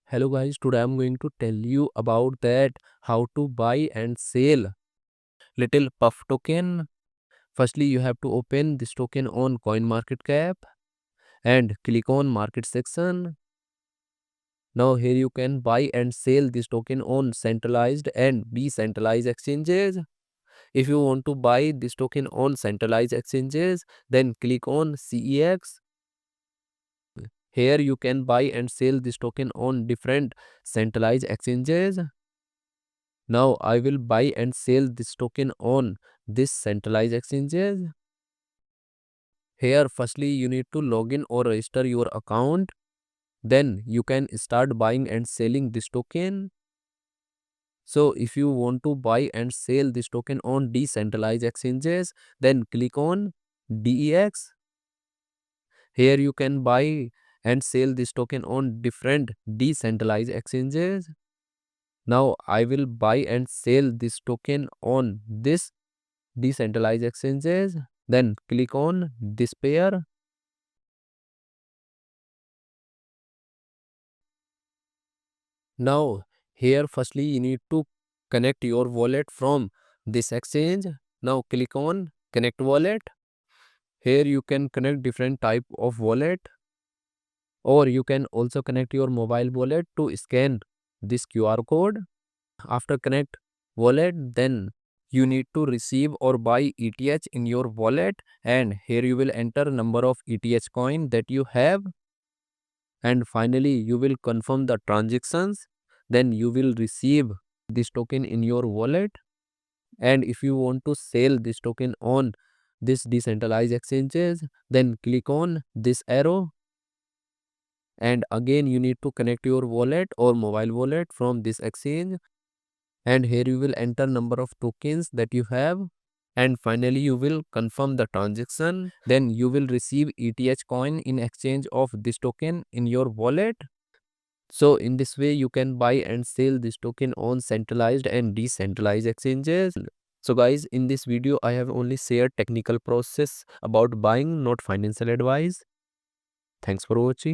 Hello guys, today I'm going to tell you about that how to buy and sell little puff token. Firstly, you have to open this token on CoinMarketCap and click on market section. Now here you can buy and sell this token on centralized and decentralized exchanges. If you want to buy this token on centralized exchanges, then click on CEX. Here you can buy and sell this token on different centralized exchanges. Now I will buy and sell this token on this centralized exchanges. Here firstly you need to log in or register your account. Then you can start buying and selling this token. So if you want to buy and sell this token on decentralized exchanges, then click on DEX. Here you can buy and sell this token on different decentralized exchanges. Now I will buy and sell this token on this decentralized exchanges. Then click on this pair. Now here firstly you need to connect your wallet from this exchange. Now click on connect wallet. Here you can connect different type of wallet, or you can also connect your mobile wallet to scan this QR code. After connect wallet, then you need to receive or buy ETH in your wallet, and here you will enter number of ETH coin that you have, and finally you will confirm the transactions. Then you will receive this token in your wallet. And if you want to sell this token on this decentralized exchanges, then click on this arrow, and again you need to connect your wallet or mobile wallet from this exchange, and here you will enter number of tokens that you have, and finally you will confirm the transaction. Then you will receive ETH coin in exchange of this token in your wallet. So in this way you can buy and sell this token on centralized and decentralized exchanges. So guys, in this video I have only shared technical process about buying, not financial advice. Thanks for watching.